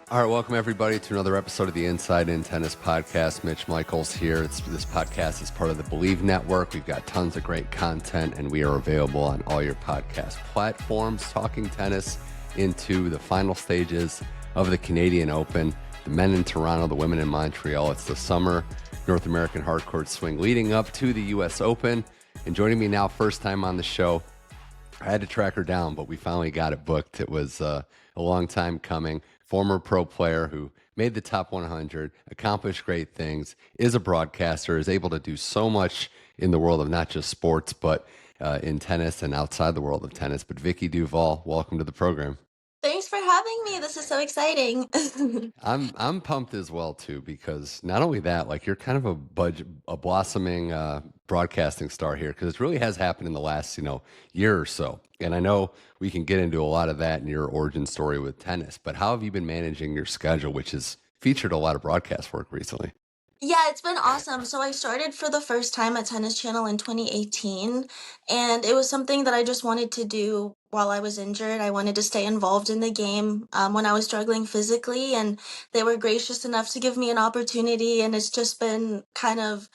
All right, welcome everybody to another episode of the Inside In Tennis Podcast. Mitch Michals here. This podcast is part of the Believe Network. We've got tons of great content, and we are available on all your podcast platforms, talking tennis into the final stages of the Canadian Open, the men in Toronto, the women in Montreal. It's the summer North American hardcourt swing leading up to the U.S. Open. And joining me now, first time on the show, I had to track her down, but we finally got it booked. It was a long time coming. Former pro player who made the top 100, accomplished great things, is a broadcaster, is able to do so much in the world of not just sports, but in tennis and outside the world of tennis. But Vicky Duval, welcome to the program. Thanks for having me. This is so exciting. I'm pumped as well too, because not only that, like you're kind of a blossoming broadcasting star here, because it really has happened in the last year or so. And I know we can get into a lot of that in your origin story with tennis, but how have you been managing your schedule, which has featured a lot of broadcast work recently? Yeah, it's been awesome. So I started for the first time at Tennis Channel in 2018, and it was something that I just wanted to do while I was injured. I wanted to stay involved in the game when I was struggling physically, and they were gracious enough to give me an opportunity, and it's just been kind of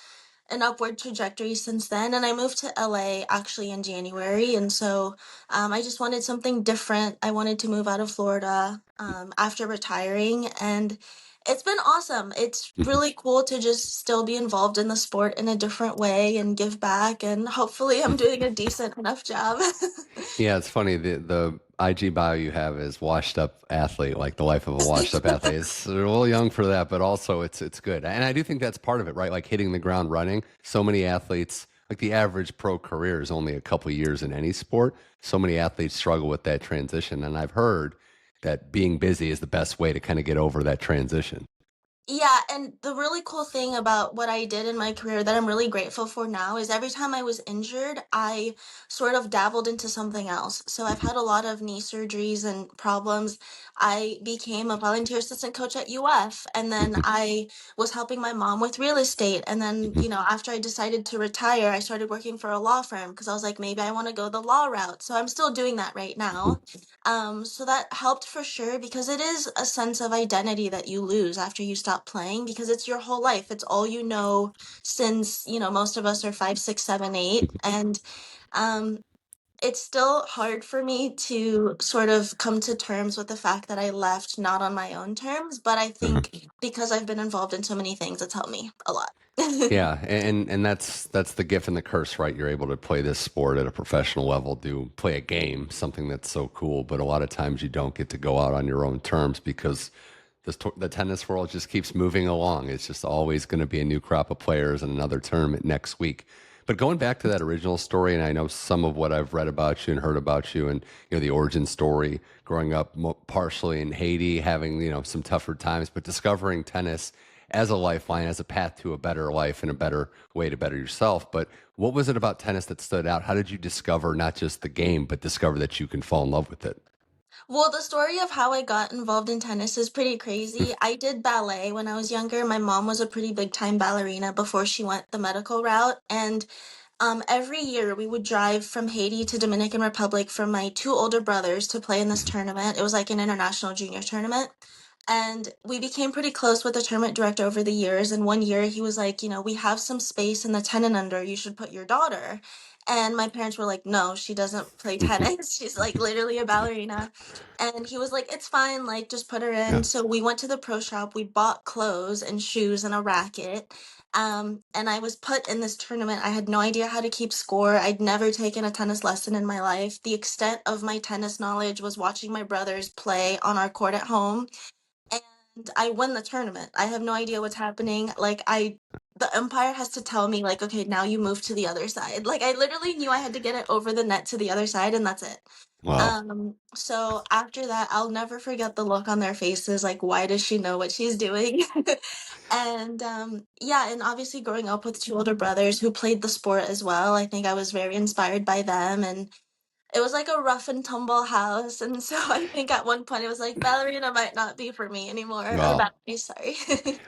an upward trajectory since then. And I moved to LA actually in January, and so I just wanted something different. I wanted to move out of Florida after retiring, and it's been awesome. It's really cool to just still be involved in the sport in a different way and give back, and hopefully I'm doing a decent enough job. Yeah, it's funny. The IG bio you have is washed up athlete, like the life of a washed up athlete. It's a little young for that, but also it's good. And I do think that's part of it, right? Like hitting the ground running. So many athletes, like the average pro career is only a couple years in any sport. So many athletes struggle with that transition. And I've heard that being busy is the best way to kind of get over that transition. Yeah, and the really cool thing about what I did in my career that I'm really grateful for now is every time I was injured, I sort of dabbled into something else. So I've had a lot of knee surgeries and problems. I became a volunteer assistant coach at UF, and then I was helping my mom with real estate. And then, after I decided to retire, I started working for a law firm because I was like, maybe I want to go the law route. So I'm still doing that right now. So that helped for sure because it is a sense of identity that you lose after you stop playing because it's your whole life. It's all you know since, most of us are 5, 6, 7, 8. And um, it's still hard for me to sort of come to terms with the fact that I left not on my own terms, but I think because I've been involved in so many things, it's helped me a lot. Yeah, and that's the gift and the curse, right? You're able to play this sport at a professional level, do play a game, something that's so cool, but a lot of times you don't get to go out on your own terms because the tennis world just keeps moving along. It's just always going to be a new crop of players and another tournament next week. But going back to that original story, and I know some of what I've read about you and heard about you, and the origin story, growing up partially in Haiti, having some tougher times, but discovering tennis as a lifeline, as a path to a better life and a better way to better yourself. But what was it about tennis that stood out? How did you discover not just the game, but discover that you can fall in love with it? Well, the story of how I got involved in tennis is pretty crazy. I did ballet when I was younger. My mom was a pretty big time ballerina before she went the medical route. And every year we would drive from Haiti to Dominican Republic for my two older brothers to play in this tournament. It was like an international junior tournament. And we became pretty close with the tournament director over the years. And one year he was like, we have some space in the 10 and under. You should put your daughter. And my parents were like, no, she doesn't play tennis. She's like literally a ballerina. And he was like, it's fine. Like, just put her in. Yeah. So we went to the pro shop. We bought clothes and shoes and a racket. And I was put in this tournament. I had no idea how to keep score. I'd never taken a tennis lesson in my life. The extent of my tennis knowledge was watching my brothers play on our court at home, and I win the tournament. I have no idea what's happening. The umpire has to tell me, like, okay, now you move to the other side. Like, I literally knew I had to get it over the net to the other side, and that's it. Wow. So after that, I'll never forget the look on their faces, like, why does she know what she's doing? And yeah, and obviously growing up with two older brothers who played the sport as well, I think I was very inspired by them, and it was like a rough and tumble house, and so I think at one point it was like ballerina might not be for me anymore, or Wow. ballet, sorry.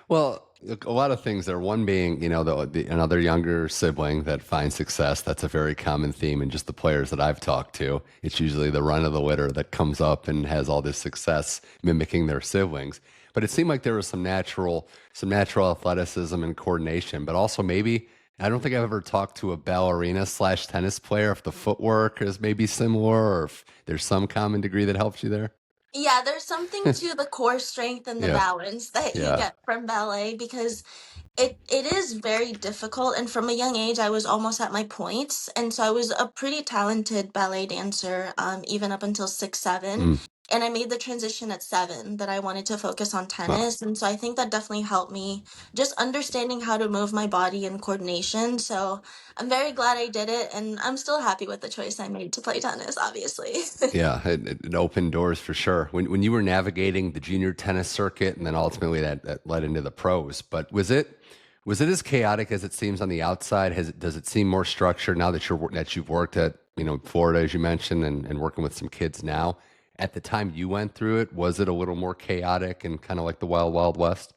Well, A lot of things there. One being, another younger sibling that finds success. That's a very common theme in just the players that I've talked to. It's usually the run of the litter that comes up and has all this success mimicking their siblings. But it seemed like there was some natural athleticism and coordination, but also maybe I don't think I've ever talked to a ballerina slash tennis player if the footwork is maybe similar or if there's some common degree that helps you there. Yeah, there's something to the core strength and the Yeah, balance that you yeah, get from ballet because it is very difficult, and from a young age I was almost at my points, and so I was a pretty talented ballet dancer, even up until 6, 7. mm, And I made the transition at 7 that I wanted to focus on wow, tennis, and so I think that definitely helped me just understanding how to move my body and coordination. So I'm very glad I did it, and I'm still happy with the choice I made to play tennis, obviously. yeah. It opened doors for sure. When you were navigating the junior tennis circuit, and then ultimately that led into the pros. But was it as chaotic as it seems on the outside? Does it seem more structured now that you've worked at Florida as you mentioned and working with some kids now? At the time you went through it, was it a little more chaotic and kind of like the wild wild west?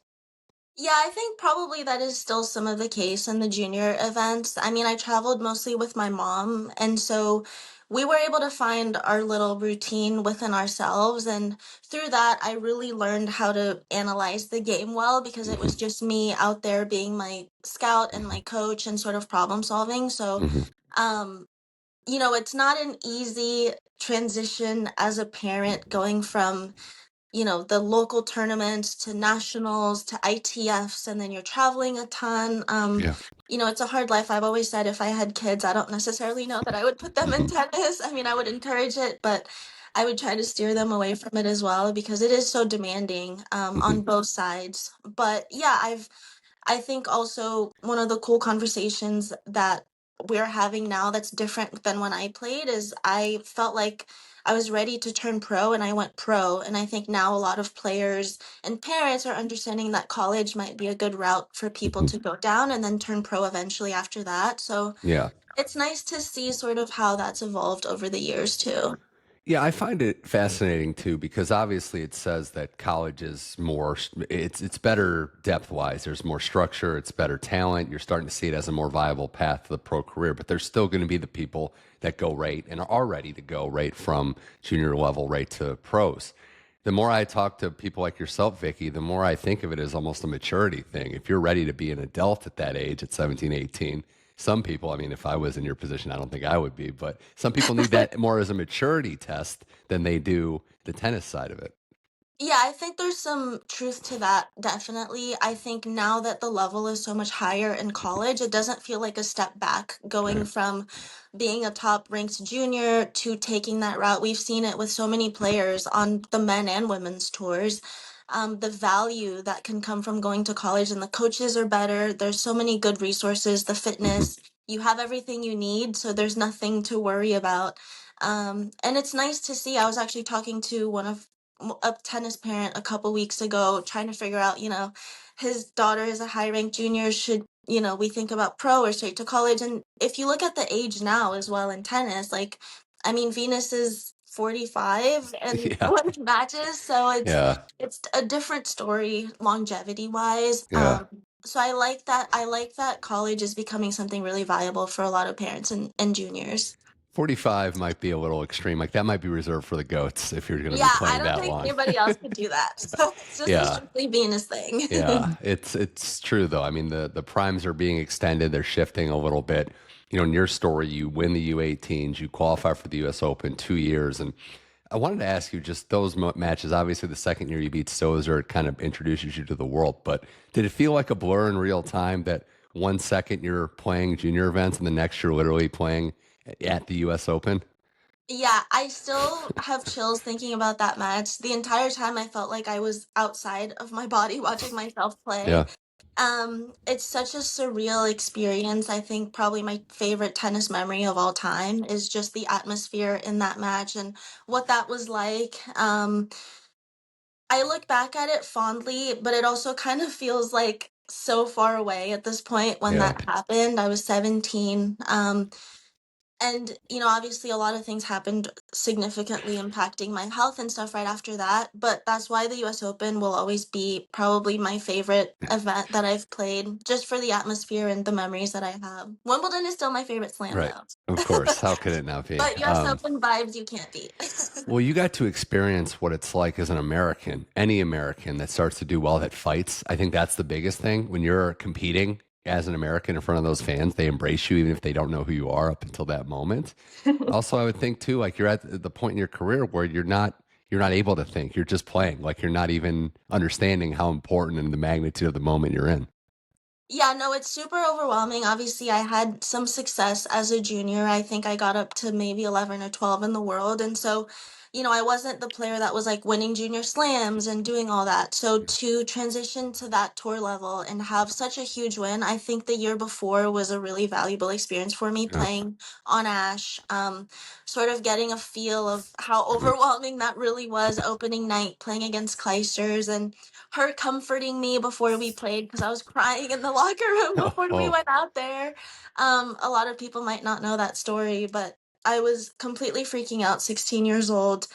Yeah, I think probably that is still some of the case in the junior events. I mean, I traveled mostly with my mom, and so we were able to find our little routine within ourselves. And through that, I really learned how to analyze the game well because it was Hmm. just me out there being my scout and my coach and sort of problem solving. So, Hmm. um, it's not an easy transition as a parent going from the local tournaments to nationals to ITFs, and then you're traveling a ton. Yeah. It's a hard life. I've always said if I had kids, I don't necessarily know that I would put them in Hmm. tennis. I mean, I would encourage it, but I would try to steer them away from it as well because it is so demanding Hmm. on both sides. But yeah, I think also one of the cool conversations that we're having now that's different than when I played is I felt like I was ready to turn pro and I went pro. And I think now a lot of players and parents are understanding that college might be a good route for people Hmm. to go down and then turn pro eventually after that. So Yeah. it's nice to see sort of how that's evolved over the years too. Yeah, I find it fascinating too because obviously it says that college is more it's better depth wise. There's more structure, it's better talent. You're starting to see it as a more viable path to the pro career, but there's still going to be the people that go right and are ready to go right from junior level right to pros. The more I talk to people like yourself, Vicky, the more I think of it as almost a maturity thing. If you're ready to be an adult at that age, at 17, 18, some people, I mean, if I was in your position, I don't think I would be, but some people need that more as a maturity test than they do the tennis side of it. Yeah, I think there's some truth to that, definitely. I think now that the level is so much higher in college, it doesn't feel like a step back going Right. from being a top ranked junior to taking that route. We've seen it with so many players on the men and women's tours. The value that can come from going to college, and the coaches are better. There's so many good resources, the Hmm. fitness, you have everything you need, so there's nothing to worry about. And it's nice to see. I was actually talking to a tennis parent a couple weeks ago trying to figure out, his daughter is a high ranked junior. Should, we think about pro or straight to college? And if you look at the age now as well in tennis, like, I mean, Venus is 45 and Yeah. women's matches, so Yeah. it's a different story longevity wise. Yeah. So I like that. I like that college is becoming something really viable for a lot of parents and juniors. 45 might be a little extreme. Like that might be reserved for the goats if you're going to Yeah, be I playing don't that think long. anybody else could do that. So it's just a Yeah. strictly Venus thing. Yeah, it's true though. I mean, the primes are being extended; they're shifting a little bit. In your story, you win the U18s, you qualify for the U.S. Open 2 years, and I wanted to ask you just those matches. Obviously, the second year you beat Stosur, it kind of introduces you to the world. But did it feel like a blur in real time that 1 second you're playing junior events and the next you're literally playing at the U.S. Open? Yeah, I still have chills thinking about that match. The entire time I felt like I was outside of my body watching myself play. Yeah, It's such a surreal experience. I think probably my favorite tennis memory of all time is just the atmosphere in that match and what that was like. I look back at it fondly, but it also kind of feels like so far away at this point when yeah. that happened. I was 17. And, obviously a lot of things happened significantly impacting my health and stuff right after that. But that's why the US Open will always be probably my favorite event that I've played, just for the atmosphere and the memories that I have. Wimbledon is still my favorite slam, Right. though. Of course. How could it not be? But US Open vibes you can't beat. Well, you got to experience what it's like as an American, any American that starts to do well that fights. I think that's the biggest thing. When you're competing as an American in front of those fans, they embrace you even if they don't know who you are up until that moment. Also, I would think too, like you're at the point in your career where you're not able to think. You're just playing. Like you're not even understanding how important and the magnitude of the moment you're in. Yeah, no, it's super overwhelming. Obviously, I had some success as a junior. I think I got up to maybe 11 or 12 in the world. And so, I wasn't the player that was like winning junior slams and doing all that. So to transition to that tour level and have such a huge win, I think the year before was a really valuable experience for me Yeah. playing on Ash, sort of getting a feel of how overwhelming that really was opening night playing against Clijsters, and her comforting me before we played because I was crying in the locker room before we Oh, went out there. A lot of people might not know that story, but I was completely freaking out, 16 years old,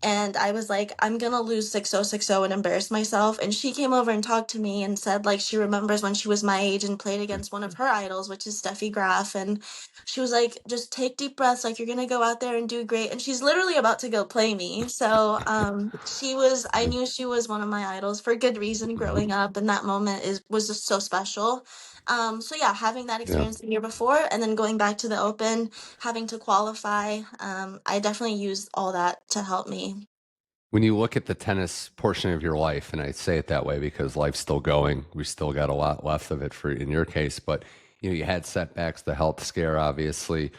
and I was like, I'm gonna lose 6-0, 6-0 and embarrass myself. And she came over and talked to me and said, like, she remembers when she was my age and played against one of her idols, which is Steffi Graf. And she was like, just take deep breaths, like, you're gonna go out there and do great. And she's literally about to go play me. So I knew she was one of my idols for good reason growing up. And that moment was just so special. So yeah, having that yeah. experience the year before and then going back to the Open, having to qualify, I definitely used all that to help me. When you look at the tennis portion of your life, and I say it that way because life's still going, we still got a lot left of it for in your case, but you had setbacks, the health scare, obviously.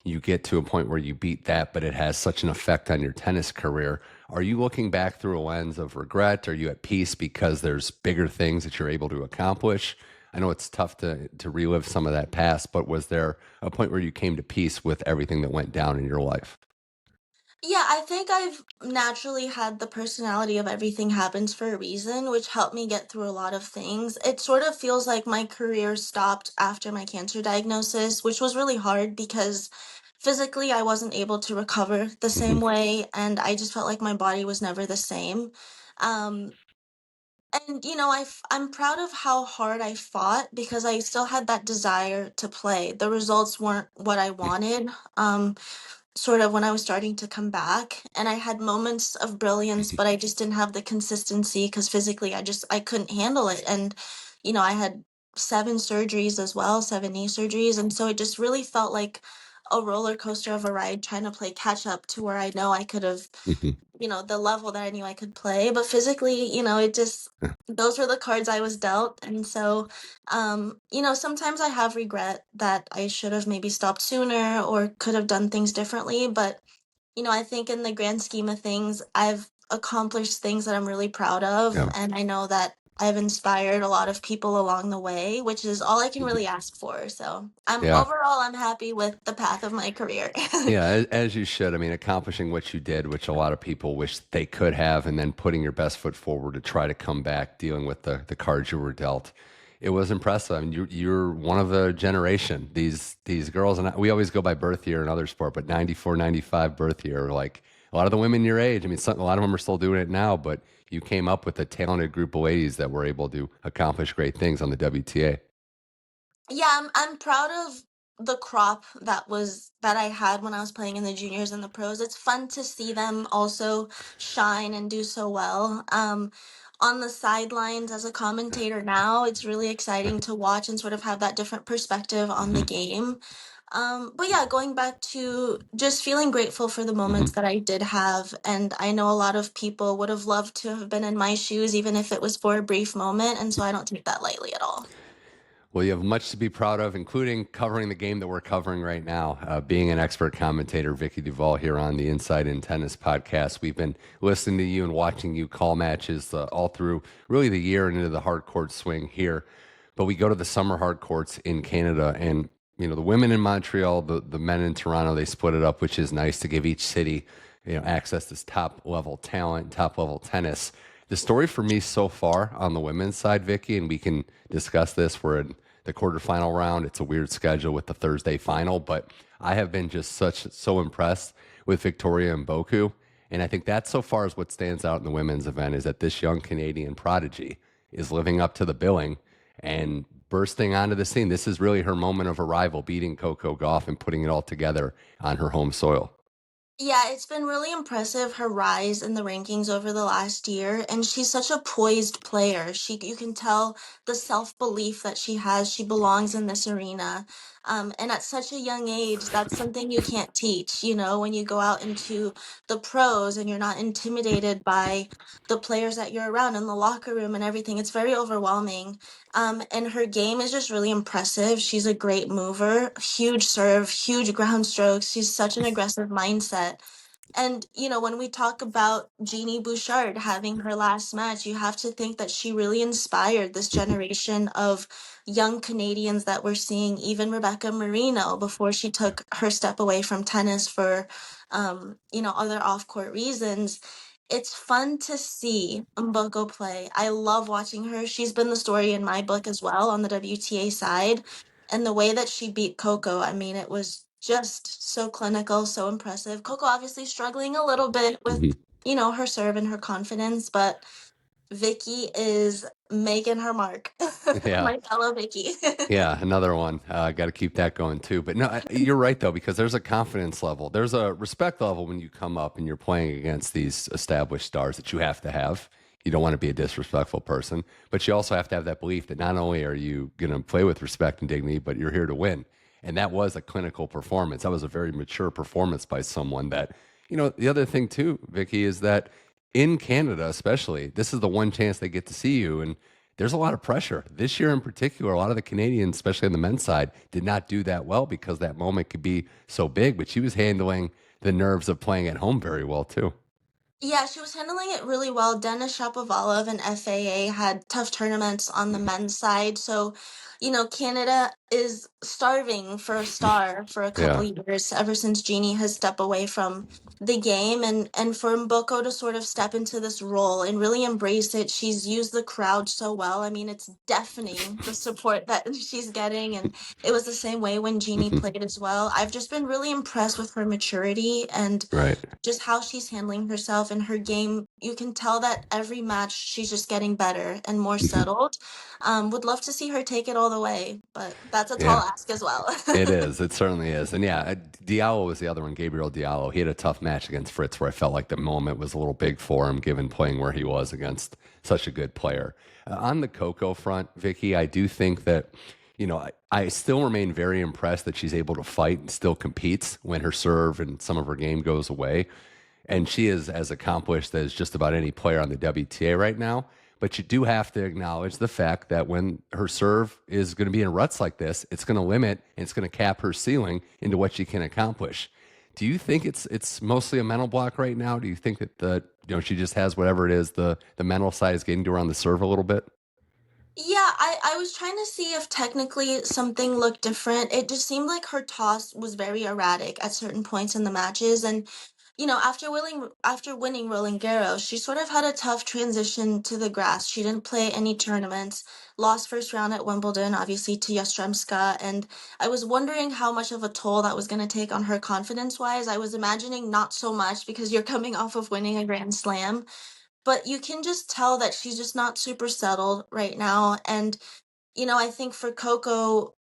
You get to a point where you beat that, but it has such an effect on your tennis career. Are you looking back through a lens of regret? Are you at peace because there's bigger things that you're able to accomplish? I know it's tough to relive some of that past, but was there a point where you came to peace with everything that went down in your life? Yeah, I think I've naturally had the personality of everything happens for a reason, which helped me get through a lot of things. It sort of feels like my career stopped after my cancer diagnosis, which was really hard because physically I wasn't able to recover the Hmm. same way, and I just felt like my body was never the same. Um, and I'm proud of how hard I fought because I still had that desire to play. The results weren't what I wanted. Sort of when I was starting to come back, and I had moments of brilliance, but I just didn't have the consistency because physically I couldn't handle it. And I had 7 surgeries as well, 7 knee surgeries, and so it just really felt like a roller coaster of a ride trying to play catch up to where I know I could have, Hmm. the level that I knew I could play. But physically, it just, those were the cards I was dealt. And so, sometimes I have regret that I should have maybe stopped sooner or could have done things differently. But, I think in the grand scheme of things, I've accomplished things that I'm really proud of. Yeah. And I know that I've inspired a lot of people along the way, which is all I can Mhm. really ask for. So Yeah. I'm happy with the path of my career. Yeah, as you should. I mean, accomplishing what you did, which a lot of people wish they could have, and then putting your best foot forward to try to come back, dealing with the cards you were dealt. It was impressive. I mean, you're one of the generation. These girls, and we always go by birth year in other sport, but 94, 95 birth year, like a lot of the women your age. I mean, a lot of them are still doing it now, but you came up with a talented group of ladies that were able to accomplish great things on the WTA. Yeah, I'm proud of the crop that I had when I was playing in the juniors and the pros. It's fun to see them also shine and do so well. On the sidelines as a commentator now, it's really exciting to watch and sort of have that different perspective on the Hmm. game. But yeah, going back to just feeling grateful for the Hmm. moments that I did have, and I know a lot of people would have loved to have been in my shoes, even if it was for a brief moment, and so I don't take that lightly at all. Well, you have much to be proud of, including covering the game that we're covering right now. Being an expert commentator, Vicky Duval here on the Inside in Tennis podcast. We've been listening to you and watching you call matches all through really the year and into the hard court swing here. But we go to the summer hard courts in Canada, and the women in Montreal, the men in Toronto, they split it up, which is nice to give each city access to top level talent, top level tennis. The story for me so far on the women's side, Vicky, and we can discuss this. We're in the quarterfinal round. It's a weird schedule with the Thursday final, but I have been just so impressed with Victoria Mboko. And I think that so far is what stands out in the women's event is that this young Canadian prodigy is living up to the billing and bursting onto the scene. This is really her moment of arrival, beating Coco Gauff and putting it all together on her home soil. Yeah, it's been really impressive her rise in the rankings over the last year, and she's such a poised player. You can tell the self-belief that she has. She belongs in this arena. And at such a young age, that's something you can't teach, when you go out into the pros and you're not intimidated by the players that you're around in the locker room and everything. It's very overwhelming. And her game is just really impressive. She's a great mover, huge serve, huge ground strokes. She's such an aggressive mindset. And, when we talk about Jeannie Bouchard having her last match, you have to think that she really inspired this generation of young Canadians that we're seeing, even Rebecca Marino, before she took her step away from tennis for, other off-court reasons. It's fun to see Mboko play. I love watching her. She's been the story in my book as well on the WTA side. And the way that she beat Coco, I mean, it was just so clinical, so impressive. Coco obviously struggling a little bit with, Mhm. her serve and her confidence, but Vicky is making her mark. Yeah. My fellow Vicky. Yeah, another one. Got to keep that going too. But no, you're right though, because there's a confidence level, there's a respect level when you come up and you're playing against these established stars that you have to have. You don't want to be a disrespectful person, but you also have to have that belief that not only are you going to play with respect and dignity, but you're here to win. And that was a clinical performance. That was a very mature performance by someone that, the other thing too, Vicky, is that in Canada, especially, this is the one chance they get to see you. And there's a lot of pressure. This year in particular, a lot of the Canadians, especially on the men's side, did not do that well because that moment could be so big. But she was handling the nerves of playing at home very well, too. Yeah, she was handling it really well. Denis Shapovalov and FAA had tough tournaments on the men's side. So, Canada is starving for a star for a couple Yeah. years ever since Jeannie has stepped away from the game, and for Mboko to sort of step into this role and really embrace it. She's used the crowd so well. I mean, it's deafening the support that she's getting, and it was the same way when Jeannie Mhm. played as well. I've just been really impressed with her maturity and Right. just how she's handling herself in her game. You can tell that every match she's just getting better and more Mhm. settled. Would love to see her take it all the way, but that's a tall Yeah. ask as well. It is. It certainly is. And yeah, Diallo was the other one, Gabriel Diallo. He had a tough match against Fritz where I felt like the moment was a little big for him, given playing where he was against such a good player. On the Coco front, Vicky, I do think that, I still remain very impressed that she's able to fight and still competes when her serve and some of her game goes away. And she is as accomplished as just about any player on the WTA right now. But you do have to acknowledge the fact that when her serve is going to be in ruts like this, it's going to limit and it's going to cap her ceiling into what she can accomplish. Do you think it's mostly a mental block right now? Do you think that she just has whatever it is, the mental side is getting to her on the serve a little bit? Yeah, I was trying to see if technically something looked different. It just seemed like her toss was very erratic at certain points in the matches. And, after winning Roland Garros, she sort of had a tough transition to the grass. She didn't play any tournaments, lost first round at Wimbledon, obviously to Yastremska. And I was wondering how much of a toll that was going to take on her confidence-wise. I was imagining not so much because you're coming off of winning a Grand Slam, but you can just tell that she's just not super settled right now. And, I think for Coco,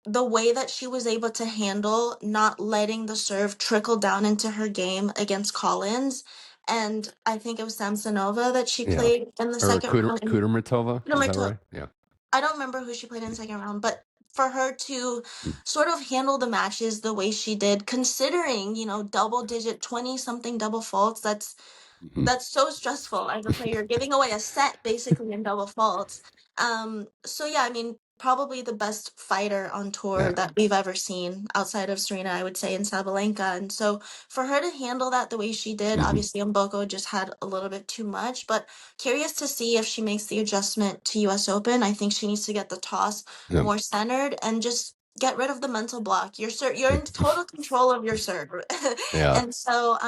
the way that she was able to handle not letting the serve trickle down into her game against Collins, and I think it was Samsonova that she Yeah. played in the Or second round. And Kudermetova, is that right? Yeah. I don't remember who she played in the second round, but for her to sort of handle the matches the way she did, considering, double digit 20 something double faults, Mhm. that's so stressful as a player, giving away a set basically in double faults. So yeah, I mean, probably the best fighter on tour Yeah. that we've ever seen outside of Serena, I would say, in Sabalenka. And so for her to handle that the way she did, Mhm. obviously Mboko just had a little bit too much, but curious to see if she makes the adjustment to US Open. I think she needs to get the toss Yeah. more centered and just get rid of the mental block. You're in total control of your serve. Yeah. And so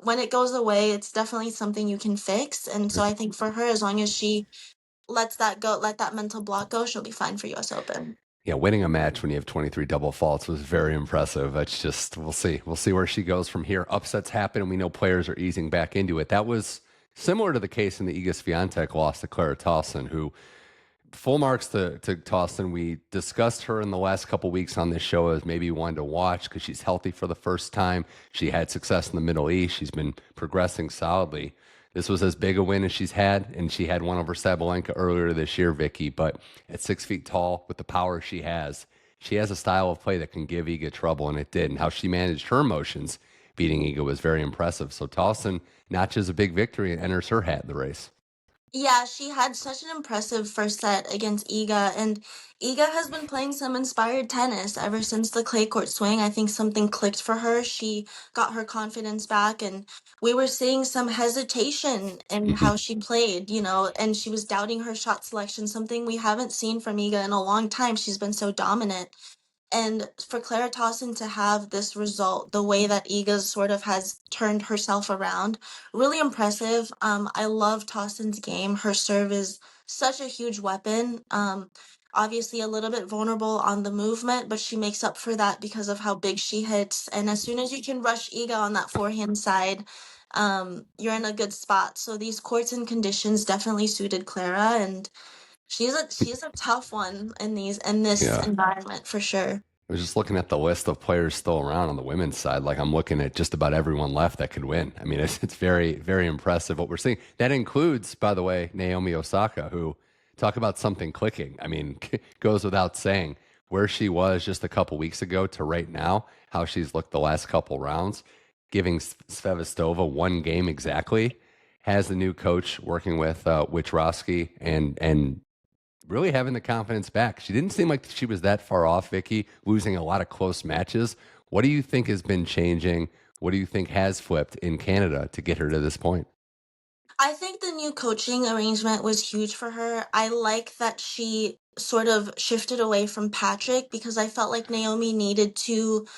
when it goes away, it's definitely something you can fix. And so I think for her, as long as she lets that go, let that mental block go, she'll be fine for US Open. Yeah, winning a match when you have 23 double faults was very impressive. That's just, we'll see. We'll see where she goes from here. Upsets happen, and we know players are easing back into it. That was similar to the case in the Iga Swiatek loss to Clara Tauson, who full marks to Tauson. We discussed her in the last couple weeks on this show as maybe one to watch because she's healthy for the first time. She had success in the Middle East. She's been progressing solidly. This was as big a win as she's had, and she had one over Sabalenka earlier this year, Vicky. But at 6 feet tall, with the power she has a style of play that can give Iga trouble, and it did. And how she managed her emotions beating Iga was very impressive. So Tauson notches a big victory and enters her hat in the race. Yeah, she had such an impressive first set against Iga, and Iga has been playing some inspired tennis ever since the clay court swing. I think something clicked for her. She got her confidence back, and we were seeing some hesitation in Hmm. how she played, and she was doubting her shot selection, something we haven't seen from Iga in a long time. She's been so dominant. And for Clara Tauson to have this result, the way that Iga sort of has turned herself around, really impressive. I love Tausen's game. Her serve is such a huge weapon. Obviously a little bit vulnerable on the movement, but she makes up for that because of how big she hits. And as soon as you can rush Iga on that forehand side, you're in a good spot. So these courts and conditions definitely suited Clara, and she's a tough one in this Yeah. environment for sure. I was just looking at the list of players still around on the women's side. Like I'm looking at just about everyone left that could win. I mean, it's very, very impressive what we're seeing. That includes, by the way, Naomi Osaka, who talk about something clicking. I mean, goes without saying where she was just a couple weeks ago to right now, how she's looked the last couple rounds, giving Svevastova one game exactly. Has the new coach working with Witrovsky and really having the confidence back. She didn't seem like she was that far off, Vicky, losing a lot of close matches. What do you think has been changing? What do you think has flipped in Canada to get her to this point? I think the new coaching arrangement was huge for her. I like that she sort of shifted away from Patrick because I felt like Naomi needed to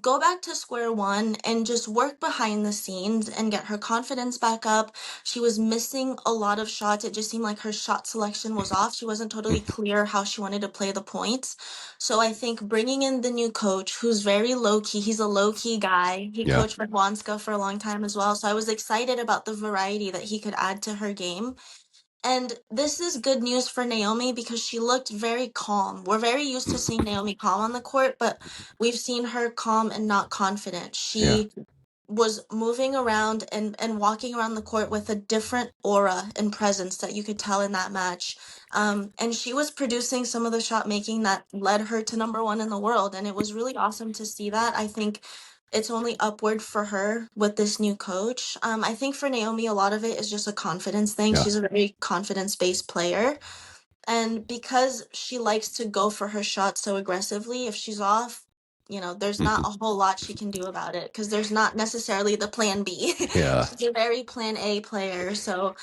go back to square one and just work behind the scenes and get her confidence back up. She was missing a lot of shots. It just seemed like her shot selection was off. She wasn't totally clear how she wanted to play the points. So I think bringing in the new coach, who's very low key, he's a low key guy. He Yeah. coached Radwanska for a long time as well. So I was excited about the variety that he could add to her game. And this is good news for Naomi because she looked very calm. We're very used to seeing Naomi calm on the court, but we've seen her calm and not confident. Yeah. She was moving around and walking around the court with a different aura and presence that you could tell in that match. And she was producing some of the shot making that led her to number one in the world. And it was really awesome to see that. I think it's only upward for her with this new coach. I think for Naomi, a lot of it is just a confidence thing. Yeah. She's a very confidence based player. And because she likes to go for her shot so aggressively, if she's off, there's not Mhm. a whole lot she can do about it because there's not necessarily the plan B. Yeah. She's a very plan A player. So,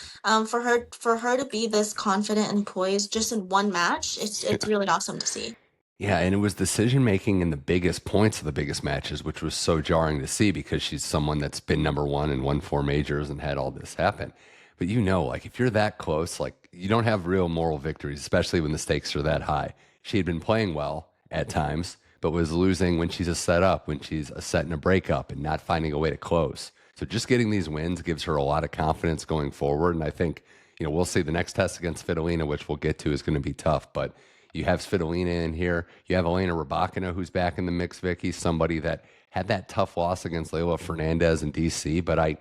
for her to be this confident and poised just in one match, it's really awesome to see. Yeah, and it was decision making in the biggest points of the biggest matches, which was so jarring to see because she's someone that's been number one and won four majors and had all this happen. But like if you're that close, like you don't have real moral victories, especially when the stakes are that high. She had been playing well at times, but was losing when she's a set up, when she's a set and a breakup, and not finding a way to close. So just getting these wins gives her a lot of confidence going forward. And I think, we'll see the next test against Svitolina, which we'll get to, is going to be tough. But you have Svitolina in here. You have Elena Rybakina, who's back in the mix, Vicky, somebody that had that tough loss against Leylah Fernandez in DC. But I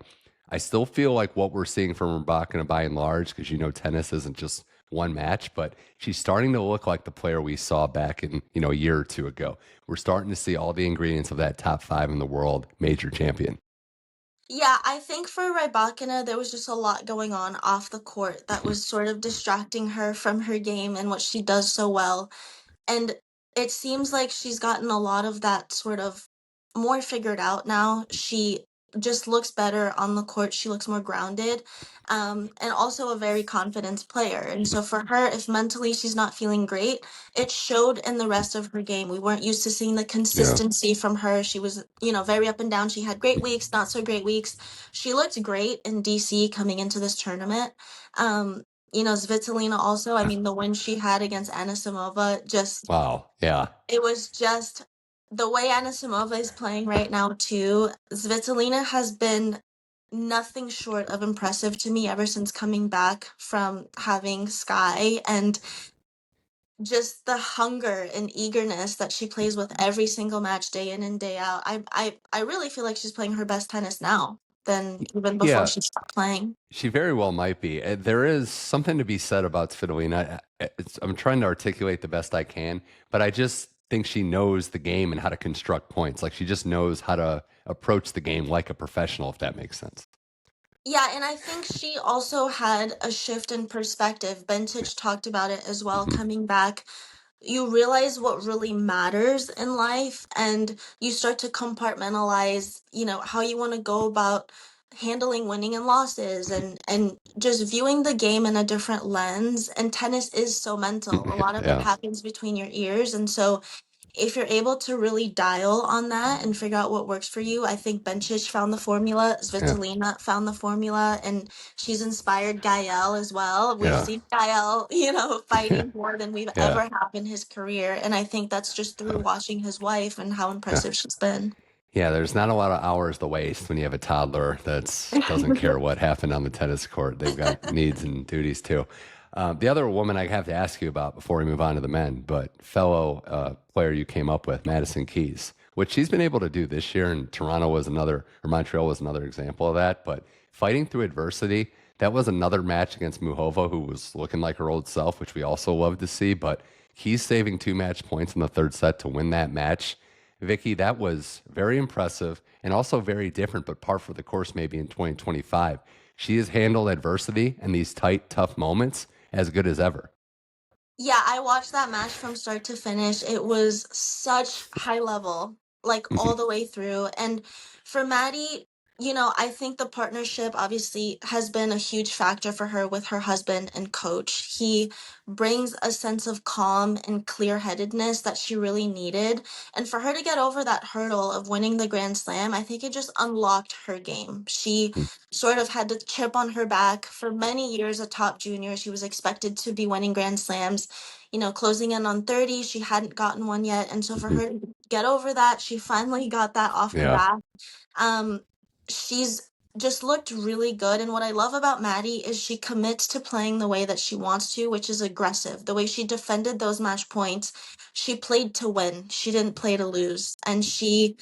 still feel like what we're seeing from Rybakina by and large, because tennis isn't just one match, but she's starting to look like the player we saw back in, a year or two ago. We're starting to see all the ingredients of that top five in the world major champion. Yeah, I think for Rybakina, there was just a lot going on off the court that was sort of distracting her from her game and what she does so well. And it seems like she's gotten a lot of that sort of more figured out now. She just looks better on the court. She looks more grounded, and also a very confident player. And so for her, if mentally she's not feeling great, it showed in the rest of her game. We weren't used to seeing the Yeah. consistency from her. She was, very up and down. She had great weeks, not so great weeks. She looked great in DC coming into this tournament. Um, Svitolina also. I mean, the win she had against Anisimova, Wow. Yeah. it was just the way Anisimova is playing right now too. Svitolina has been nothing short of impressive to me ever since coming back from having Sky, and just the hunger and eagerness that she plays with every single match day in and day out. I really feel like she's playing her best tennis now than even before Yeah. she stopped playing. She very well might be. There is something to be said about Svitolina. I'm trying to articulate the best I can, but I just think she knows the game and how to construct points. Like she just knows how to approach the game like a professional, if that makes sense. Yeah, and I think she also had a shift in perspective. Benčić talked about it as well, Hmm. coming back. You realize what really matters in life, and you start to compartmentalize, how you want to go about handling winning and losses, and just viewing the game in a different lens. And tennis is so mental. A lot of it Yeah. happens between your ears, and so if you're able to really dial on that and figure out what works for you, I think Benčić found the formula, Yeah. Svitolina found the formula, and she's inspired Gael as well. We've Yeah. seen Gael, fighting more than we've Yeah. ever had in his career, and I think that's just through watching his wife and how Yeah. impressive she's been. Yeah, there's not a lot of hours to waste when you have a toddler that doesn't care what happened on the tennis court. They've got needs and duties too. The other woman I have to ask you about before we move on to the men, but fellow player you came up with, Madison Keys, which she's been able to do this year, and Toronto was another, or Montreal was another example of that. But fighting through adversity, that was another match against Muchova, who was looking like her old self, which we also love to see. But Keys saving 2 match points in the third set to win that match. Vicky, that was very impressive and also very different, but par for the course maybe in 2025. She has handled adversity and these tight, tough moments as good as ever. Yeah, I watched that match from start to finish. It was such high level, like all the way through. And for Maddie, I think the partnership obviously has been a huge factor for her with her husband and coach. He brings a sense of calm and clear-headedness that she really needed. And for her to get over that hurdle of winning the Grand Slam, I think it just unlocked her game. She sort of had the chip on her back. For many years, a top junior, she was expected to be winning Grand Slams, closing in on 30. She hadn't gotten one yet. And so for her to get over that, she finally got that off her Yeah. back. She's just looked really good. And what I love about Maddie is she commits to playing the way that she wants to, which is aggressive. The way she defended those match points, she played to win. She didn't play to lose. And she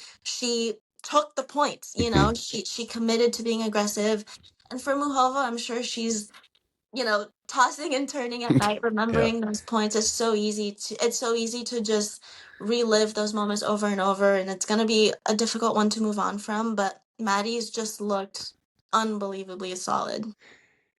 took the points, she committed to being aggressive. And for Muchova, I'm sure she's tossing and turning at night, Yeah. remembering those points. It's so easy to just relive those moments over and over, and it's gonna be a difficult one to move on from, but Maddie's just looked unbelievably solid.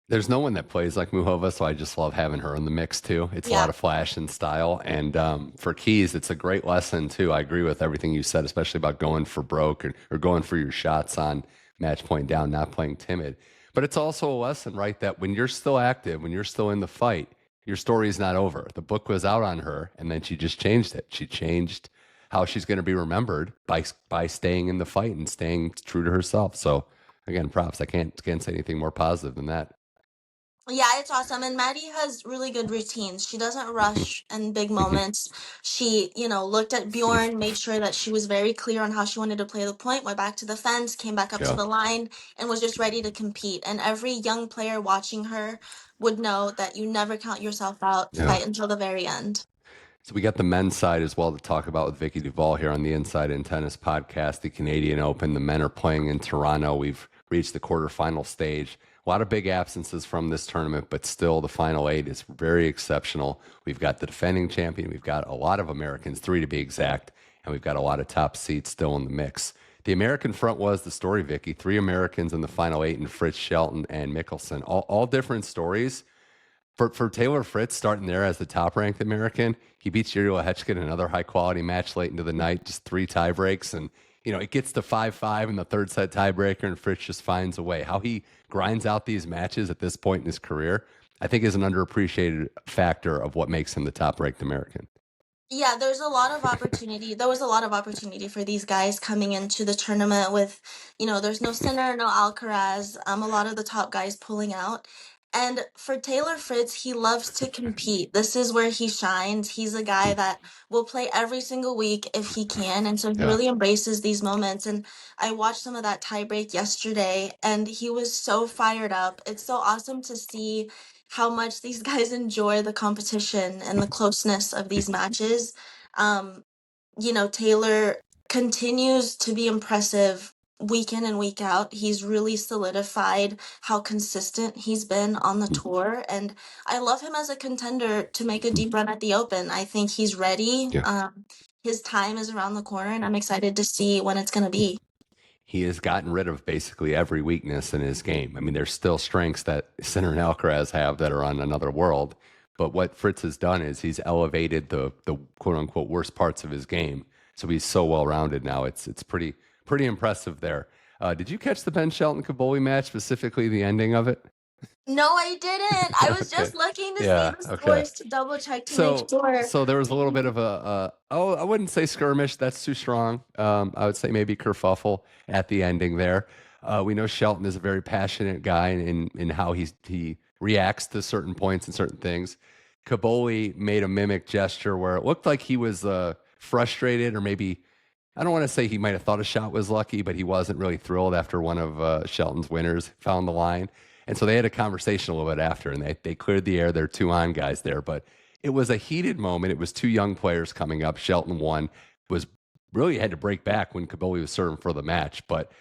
There's no one that plays like Muhova, so I just love having her in the mix too. It's a lot Yeah. of flash and style. And for Keys, it's a great lesson too. I agree with everything you said, especially about going for broke or going for your shots on match point down, not playing timid. But it's also a lesson, right? That when you're still active, when you're still in the fight, your story is not over. The book was out on her, and then she just changed it. She changed how she's going to be remembered by staying in the fight and staying true to herself. So again, props. I can't say anything more positive than that. Yeah, it's awesome. And Maddie has really good routines. She doesn't rush in big Mhm. moments. She, looked at Bjorn, made sure that she was very clear on how she wanted to play the point, went back to the fence, came back up to Yeah. the line, and was just ready to compete. And every young player watching her would know that you never count yourself out, Yeah. fight until the very end. So we got the men's side as well to talk about with Vicky Duval here on the Inside in Tennis podcast, the Canadian Open. The men are playing in Toronto. We've reached the quarterfinal stage. A lot of big absences from this tournament, but still the final eight is very exceptional. We've got the defending champion. We've got a lot of Americans, 3 to be exact, and we've got a lot of top seeds still in the mix. The American front was the story, Vicky. 3 Americans in the final eight, and Fritz, Shelton, and Michelsen. All different stories. For Taylor Fritz starting there as the top ranked American, he beats Jiri Lehecka in another high quality match late into the night, just 3 tie breaks. And, it gets to 5-5 in the third set tiebreaker, and Fritz just finds a way. How he grinds out these matches at this point in his career, I think is an underappreciated factor of what makes him the top ranked American. Yeah, there's a lot of opportunity. There was a lot of opportunity for these guys coming into the tournament with, there's no Sinner, no Alcaraz, a lot of the top guys pulling out. And for Taylor Fritz, he loves to compete. This is where he shines. He's a guy that will play every single week if he can. And so he Yeah. really embraces these moments. And I watched some of that tiebreak yesterday, and he was so fired up. It's so awesome to see how much these guys enjoy the competition and the closeness of these matches. Um, Taylor continues to be impressive week in and week out. He's really solidified how consistent he's been on the tour, and I love him as a contender to make a deep run at the Open. I think he's ready. Yeah. His time is around the corner, and I'm excited to see when it's going to be. He has gotten rid of basically every weakness in his game. I mean, there's still strengths that Sinner and Alcaraz have that are on another world. But what Fritz has done is he's elevated the quote unquote worst parts of his game. So he's so well rounded now. It's pretty impressive there. Did you catch the Ben Shelton Cobolli match, specifically the ending of it? No, I didn't. I was Okay. just looking to see Yeah. the Okay. scores to double check to make So, sure. so there was a little bit of I wouldn't say skirmish. That's too strong. I would say maybe kerfuffle at the ending there. We know Shelton is a very passionate guy in how he reacts to certain points and certain things. Cobolli made a mimic gesture where it looked like he was frustrated, or maybe I don't want to say he might have thought a shot was lucky, but he wasn't really thrilled after one of Shelton's winners found the line. And so they had a conversation a little bit after, and they cleared the air. There are two on guys there, but it was a heated moment. It was two young players coming up. Shelton won, was really had to break back when Cobolli was serving for the match. But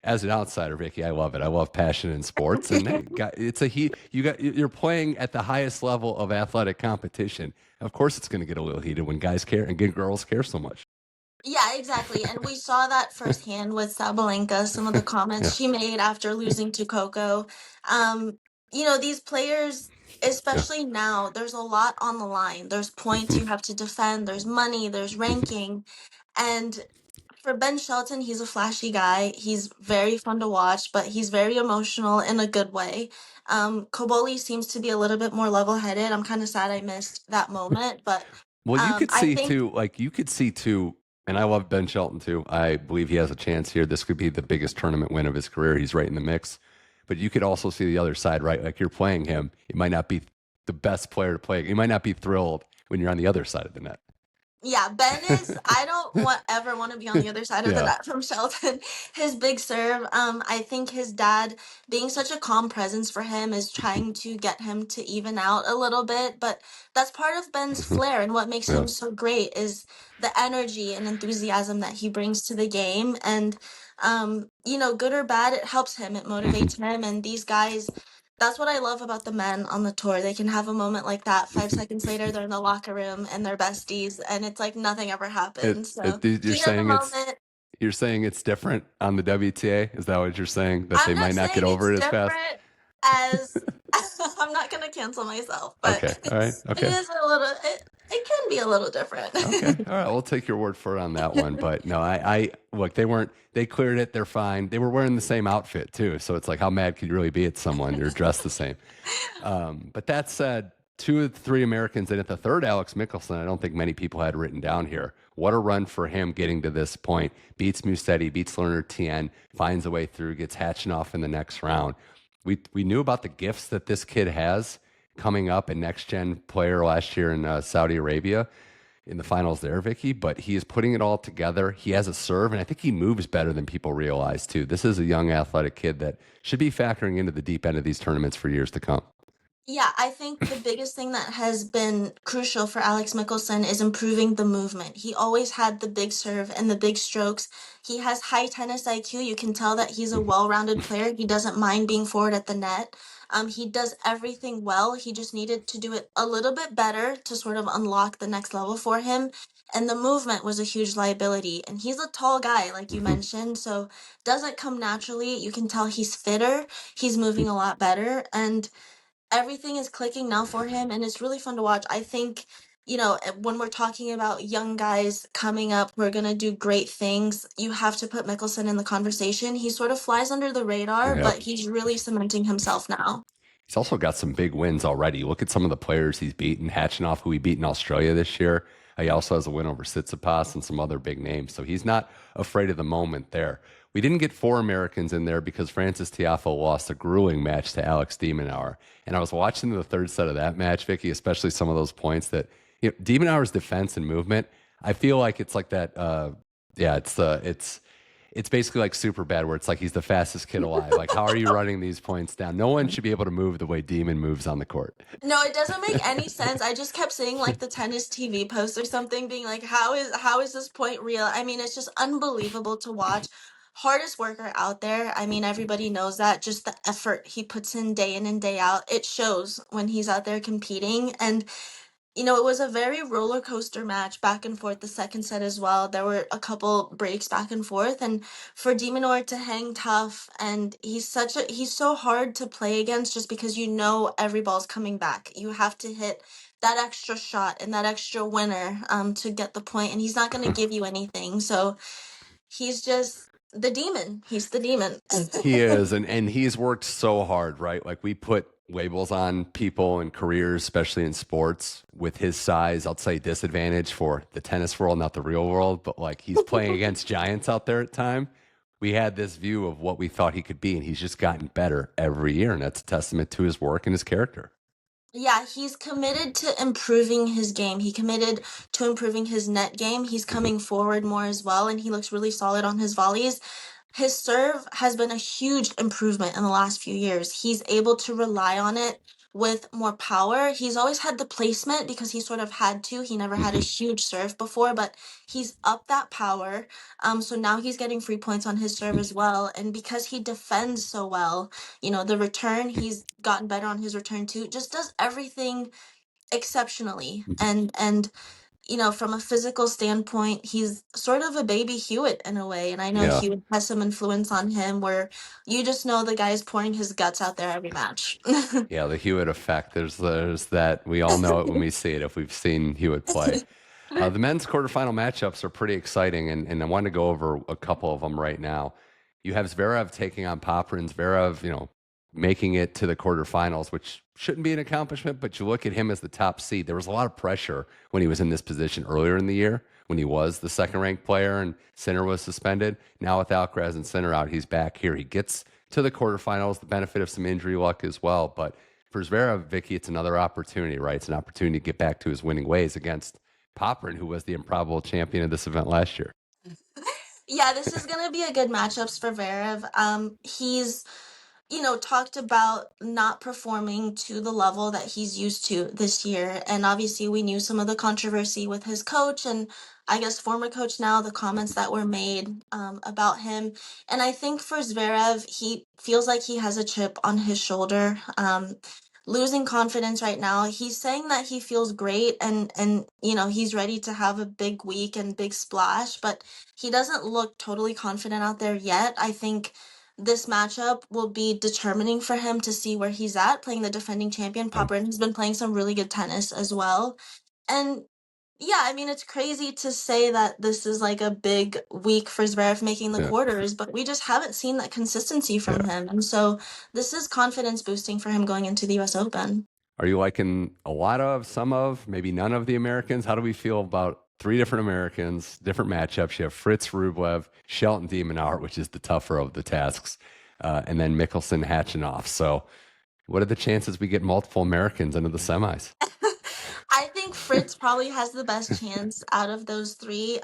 as an outsider, Vicky, I love it. I love passion in sports, and it's a heat. You're playing at the highest level of athletic competition. Of course, it's going to get a little heated when guys care and girls care so much. Yeah, exactly. And we saw that firsthand with Sabalenka, some of the comments Yeah. she made after losing to Coco. These players, Yeah. especially now, there's a lot on the line. There's points you have to defend, there's money, there's ranking. And for Ben Shelton, he's a flashy guy. He's very fun to watch, but he's very emotional in a good way. Cobolli seems to be a little bit more level-headed. I'm kind of sad I missed that moment, but Well, you could I see think too, and I love Ben Shelton too. I believe he has a chance here. This could be the biggest tournament win of his career. He's right in the mix. But you could also see the other side, right? Like you're playing him. It might not be the best player to play. You might not be thrilled when you're on the other side of the net. Yeah, Ben is. I don't ever want to be on the other side of the Yeah. net from Shelton. His big serve. I think his dad, being such a calm presence for him, is trying to get him to even out a little bit. But that's part of Ben's flair, and what makes Yeah. him so great is the energy and enthusiasm that he brings to the game. And good or bad, it helps him. It motivates him. And these guys, that's what I love about the men on the tour. They can have a moment like that. 5 seconds later, they're in the locker room and they're besties, and it's like nothing ever happened. So You're heat of the saying moment. it's different on the WTA. Is that what you're saying? That they I'm not might not get saying it's over it as fast? different as I'm not gonna cancel myself, but Okay. All right. it Okay. is a little. It can be a little different. Okay. All right. We'll take your word for it on that one. But no, I look, they cleared it. They're fine. They were wearing the same outfit too. So it's like, how mad could you really be at someone? You're dressed the same. But that said, 2 of the 3 Americans in it. The third, Alex Michelsen, I don't think many people had written down here. What a run for him getting to this point. Beats Musetti, beats Lerner Tien, finds a way through, gets Hatchinoff in the next round. We knew about the gifts that this kid has coming up, a next-gen player last year in Saudi Arabia in the finals there, Vicky, but he is putting it all together. He has a serve, and I think he moves better than people realize, too. This is a young, athletic kid that should be factoring into the deep end of these tournaments for years to come. Yeah, I think the biggest thing that has been crucial for Alex Michelsen is improving the movement. He always had the big serve and the big strokes. He has high tennis IQ. You can tell that he's a well-rounded player. He doesn't mind being forward at the net. He does everything well. He just needed to do it a little bit better to sort of unlock the next level for him. And the movement was a huge liability. And he's a tall guy, like you mentioned, so doesn't come naturally. You can tell he's fitter. He's moving a lot better. And everything is clicking now for him, and it's really fun to watch. I think, when we're talking about young guys coming up who are going to do great things, you have to put Mickelson in the conversation. He sort of flies under the radar, Yeah. but he's really cementing himself now. He's also got some big wins already. Look at some of the players he's beaten. Hatchinoff, who he beat in Australia this year. He also has a win over Tsitsipas and some other big names. So he's not afraid of the moment there. We didn't get 4 Americans in there because Francis Tiafoe lost a grueling match to Alex de Minaur. And I was watching the third set of that match, Vicky, especially some of those points that, de Minaur's defense and movement, I feel like it's like that. Yeah, it's basically like super bad where it's like he's the fastest kid alive. Like, how are you running these points down? No one should be able to move the way Demon moves on the court. No, it doesn't make any sense. I just kept seeing like the tennis TV post or something being like, how is this point real? I mean, it's just unbelievable to watch. Hardest worker out there. I mean, everybody knows that. Just the effort he puts in and day out. It shows when he's out there competing. And it was a very roller coaster match back and forth the second set as well. There were a couple breaks back and forth, and for de Minaur to hang tough, and he's so hard to play against just because every ball's coming back. You have to hit that extra shot and that extra winner to get the point, and he's not going to give you anything. So he's just the demon. He's the demon. He is, and he's worked so hard, right? Like, we put labels on people and careers, especially in sports, with his size. I'll say disadvantage for the tennis world, not the real world, but like, he's playing against giants out there at time. We had this view of what we thought he could be, and he's just gotten better every year, and that's a testament to his work and his character. Yeah, he's committed to improving his game. He committed to improving his net game. He's coming forward more as well, and he looks really solid on his volleys. His serve has been a huge improvement in the last few years. He's able to rely on it with more power. He's always had the placement because he sort of had to. He never had a huge serve before, but he's up that power. So now he's getting free points on his serve as well. And because he defends so well, the return, he's gotten better on his return too. Just does everything exceptionally. And from a physical standpoint, he's sort of a baby Hewitt in a way. And I know Hewitt has some influence on him where you just know the guy's pouring his guts out there every match. Yeah, the Hewitt effect. There's that. We all know it when we see it if we've seen Hewitt play. The men's quarterfinal matchups are pretty exciting, and I want to go over a couple of them right now. You have Zverev taking on Popyrin. Zverev, making it to the quarterfinals, which shouldn't be an accomplishment, but you look at him as the top seed. There was a lot of pressure when he was in this position earlier in the year, when he was the second-ranked player and Sinner was suspended. Now with Alcaraz and Sinner out, he's back here. He gets to the quarterfinals, the benefit of some injury luck as well. But for Zverev, Vicky, it's another opportunity, right? It's an opportunity to get back to his winning ways against Popyrin, who was the improbable champion of this event last year. Yeah, this is going to be a good matchups for Zverev. He's talked about not performing to the level that he's used to this year. And obviously we knew some of the controversy with his coach and I guess former coach now, the comments that were made about him. And I think for Zverev, he feels like he has a chip on his shoulder. Losing confidence right now. He's saying that he feels great and he's ready to have a big week and big splash, but he doesn't look totally confident out there yet. I think this matchup will be determining for him to see where he's at playing the defending champion. Popyrin has been playing some really good tennis as well. And yeah, I mean, it's crazy to say that this is like a big week for Zverev making the quarters, but we just haven't seen that consistency from him. And so this is confidence boosting for him going into the US Open. Are you liking a lot of, some of, maybe none of the Americans? How do we feel about 3 different Americans, different matchups? You have Fritz, Rublev, Shelton, de Minaur, which is the tougher of the tasks, and then Michelsen, Hachinov. So what are the chances we get multiple Americans into the semis? I think Fritz probably has the best chance out of those 3.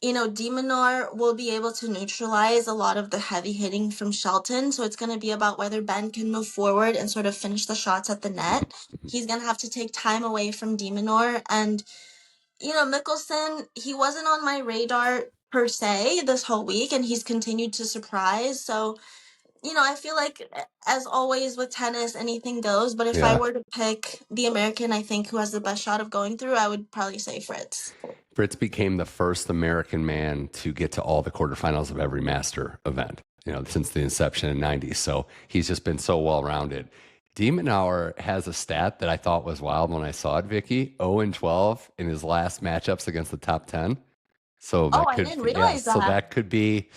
De Minaur will be able to neutralize a lot of the heavy hitting from Shelton. So it's going to be about whether Ben can move forward and sort of finish the shots at the net. He's going to have to take time away from de Minaur. And, Michelsen, he wasn't on my radar per se this whole week, and he's continued to surprise. So, I feel like, as always with tennis, anything goes. But if I were to pick the American, I think, who has the best shot of going through, I would probably say Fritz. Fritz became the first American man to get to all the quarterfinals of every master event, since the inception in the 90s. So he's just been so well-rounded. De Minaur has a stat that I thought was wild when I saw it, Vicky. 0-12 in his last matchups against the top 10. So that I didn't realize that. So that could be...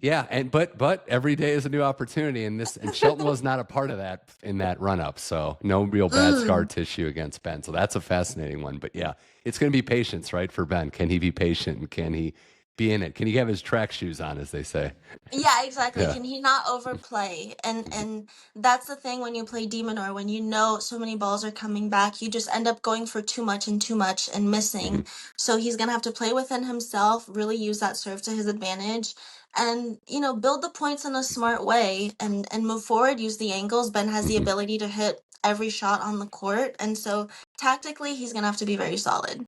Yeah, but every day is a new opportunity, and Shelton was not a part of that in that run-up, so no real bad scar tissue against Ben. So that's a fascinating one. But yeah, it's going to be patience, right, for Ben. Can he be patient, and can he be in it? Can he have his track shoes on, as they say? Yeah, exactly. Yeah. Can he not overplay? And that's the thing when you play Minaur, when you know so many balls are coming back, you just end up going for too much and Hmm. missing. So he's gonna have to play within himself, really use that serve to his advantage, and build the points in a smart way and move forward, use the angles. Ben has the Hmm. ability to hit every shot on the court, and so tactically he's gonna have to be very solid.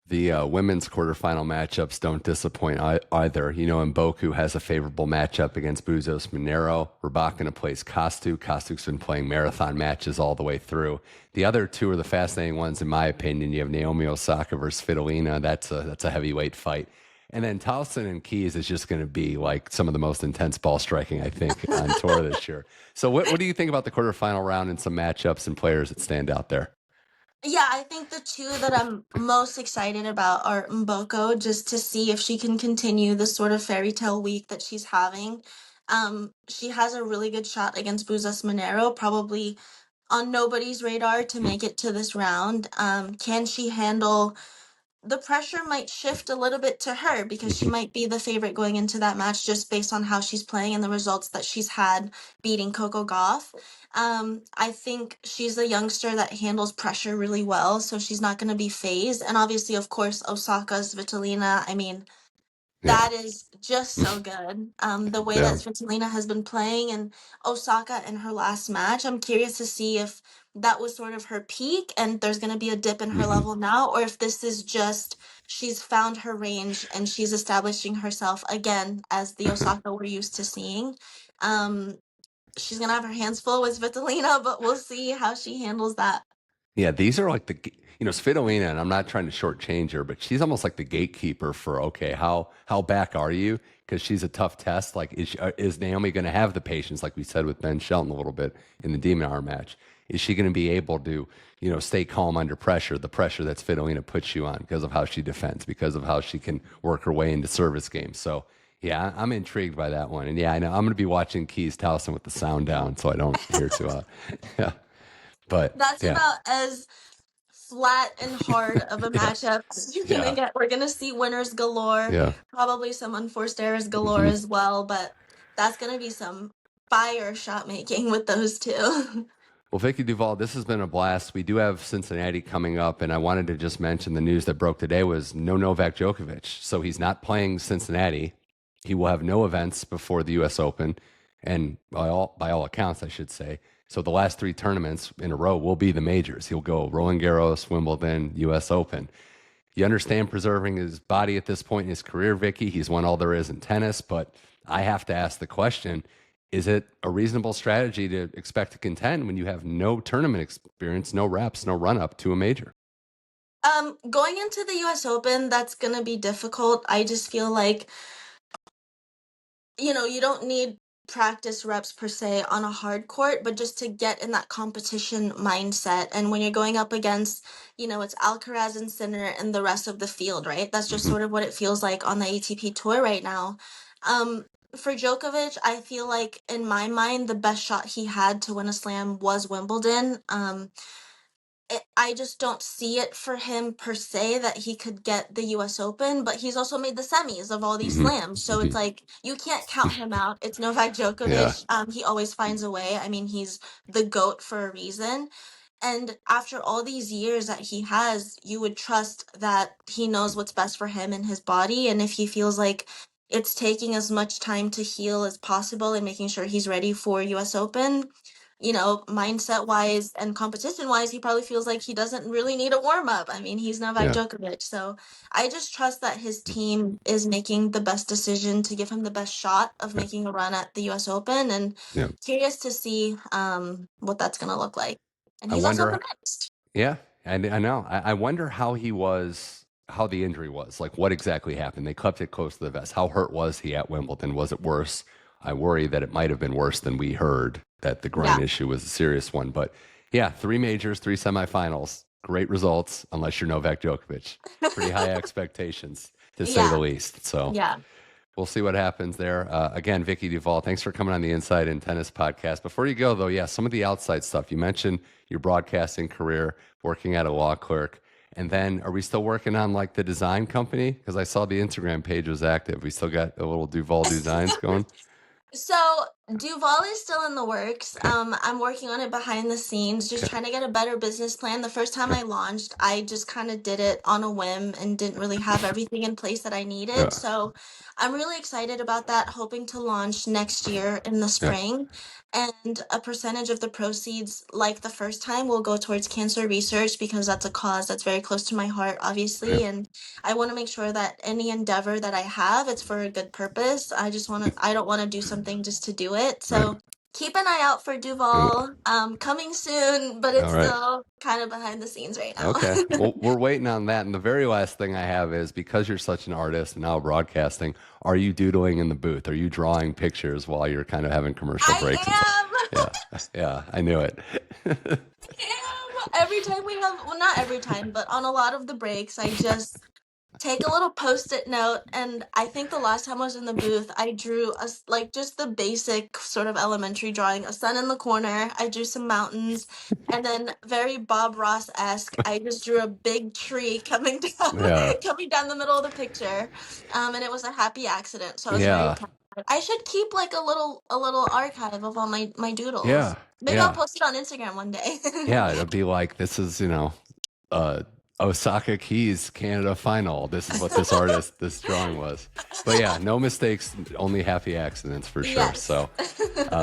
The women's quarterfinal matchups don't disappoint either. Mboko has a favorable matchup against Buzos Minaur. Rybakina plays Kostu. Kostu's been playing marathon matches all the way through. The other two are the fascinating ones, in my opinion. You have Naomi Osaka versus Svitolina. That's a heavyweight fight. And then Tauson and Keys is just going to be like some of the most intense ball striking, I think, on tour this year. So what do you think about the quarterfinal round and some matchups and players that stand out there? Yeah, I think the two that I'm most excited about are Mboko, just to see if she can continue the sort of fairy tale week that she's having. She has a really good shot against Buzas Monero, probably on nobody's radar to Hmm. make it to this round. Can she handle the pressure might shift a little bit to her because she might be the favorite going into that match just based on how she's playing and the results that she's had beating Coco Gauff. I think she's a youngster that handles pressure really well, so she's not going to be phased. And obviously, of course, Osaka's Svitolina. I mean, Yeah. that is just so good. The way that Yeah. Svitolina has been playing and Osaka in her last match, I'm curious to see if that was sort of her peak and there's going to be a dip in her Hmm. level now, or if this is just she's found her range and she's establishing herself again as the Osaka we're used to seeing. Um, she's going to have her hands full with Svitolina, but we'll see how she handles that. Yeah, these are like Svitolina, and I'm not trying to shortchange her, but she's almost like the gatekeeper for, okay, how back are you? Because she's a tough test. Like, is Naomi going to have the patience, like we said with Ben Shelton a little bit in the Demon Hour match? Is she going to be able to, stay calm under pressure, the pressure that Svitolina puts you on because of how she defends, because of how she can work her way into service games? So, yeah, I'm intrigued by that one. And yeah, I know I'm going to be watching Keys Towson with the sound down so I don't hear too loud. Yeah, but That's yeah. about as flat and hard of a Yeah. matchup as you're gonna Yeah. get. We're gonna see winners galore, Yeah. probably some unforced errors galore Hmm. as well, but that's gonna be some fire shot making with those two. Well, Vicky Duval, this has been a blast. We do have Cincinnati coming up, and I wanted to just mention the news that broke today was no Novak Djokovic. So he's not playing Cincinnati. He will have no events before the U.S. Open, and by all accounts, I should say. So the last three tournaments in a row will be the majors. He'll go Roland Garros, Wimbledon, U.S. Open. You understand preserving his body at this point in his career, Vicky. He's won all there is in tennis, but I have to ask the question, is it a reasonable strategy to expect to contend when you have no tournament experience, no reps, no run up to a major? Going into the US Open, that's gonna be difficult. I just feel like you don't need practice reps per se on a hard court, but just to get in that competition mindset. And when you're going up against, it's Alcaraz and Sinner and the rest of the field, right? That's just Hmm. sort of what it feels like on the ATP tour right now. Um, for Djokovic, I feel like in my mind, the best shot he had to win a slam was Wimbledon. I just don't see it for him per se that he could get the US Open, but he's also made the semis of all these Hmm. slams. So Hmm. it's like you can't count him out. It's Novak Yeah. Djokovic. He always finds a way. I mean, he's the GOAT for a reason. And after all these years that he has, you would trust that he knows what's best for him and his body. And if he feels like it's taking as much time to heal as possible and making sure he's ready for US Open, mindset wise and competition wise, he probably feels like he doesn't really need a warm up. I mean, he's Novak Yeah. Djokovic. So I just trust that his team is making the best decision to give him the best shot of Yeah. making a run at the US Open, and Yeah. curious to see what that's going to look like. And I he's also up wonder. next. Yeah, I know. I wonder how the injury was. Like, what exactly happened? They kept it close to the vest. How hurt was he at Wimbledon? Was it worse? I worry that it might have been worse than we heard, that the groin Yeah. issue was a serious one. But yeah, three majors, three semifinals. Great results, unless you're Novak Djokovic. Pretty high expectations, to say the Yeah. least. So Yeah. we'll see what happens there. Again, Vicky Duval, thanks for coming on the Inside in Tennis podcast. Before you go, though, yeah, some of the outside stuff. You mentioned your broadcasting career, working at a law clerk. And then are we still working on like the design company? Because I saw the Instagram page was active. We still got a little Duval designs going. So Duval is still in the works. Okay. I'm working on it behind the scenes, just Okay. trying to get a better business plan. The first time I launched, I just kind of did it on a whim and didn't really have everything in place that I needed. Yeah. So I'm really excited about that, hoping to launch next year in the Yeah. spring. And a percentage of the proceeds, like the first time, will go towards cancer research because that's a cause that's very close to my heart, obviously. Okay. And I want to make sure that any endeavor that I have, it's for a good purpose. I don't want to do something just to do it. Right. So keep an eye out for And Duval. Coming soon, but all it's right. still kind of behind the scenes right now. Okay. Well, we're waiting on that. And the very last thing I have is, because you're such an artist and now broadcasting, are you doodling in the booth? Are you drawing pictures while you're kind of having commercial breaks and stuff? I am. Yeah, I knew it. Every time we have, well, not every time, but on a lot of the breaks, I just take a little post-it note, and I think the last time I was in the booth, I drew like just the basic sort of elementary drawing, a sun in the corner. I drew some mountains, and then very Bob Ross-esque, I just drew a big tree coming down, Yeah. coming down the middle of the picture, and it was a happy accident. So I was very Yeah. proud of it. I should keep like a little archive of all my doodles. Yeah. Maybe I'll Yeah. post it on Instagram one day. Yeah. It'll be like, this is, uh, Osaka Keys Canada final. This is what this drawing was. But yeah, no mistakes, only happy accidents for sure. Yes. So,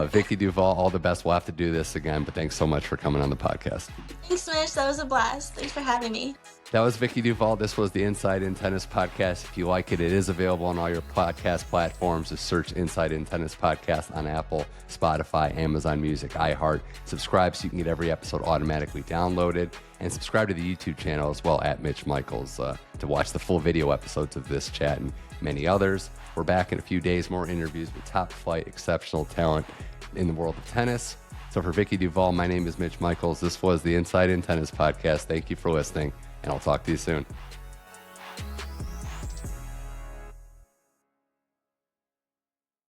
Vicky Duval, all the best. We'll have to do this again, but thanks so much for coming on the podcast. Thanks, Mitch. That was a blast. Thanks for having me. That was Vicky Duval. This was the Inside in Tennis podcast. If you like it, it is available on all your podcast platforms. Just search Inside in Tennis podcast on Apple, Spotify, Amazon Music, iHeart. Subscribe so you can get every episode automatically downloaded. And subscribe to the YouTube channel as well, at Mitch Michals, to watch the full video episodes of this chat and many others. We're back in a few days, more interviews with top flight, exceptional talent in the world of tennis. So for Vicky Duval, my name is Mitch Michals. This was the Inside in Tennis podcast. Thank you for listening, and I'll talk to you soon.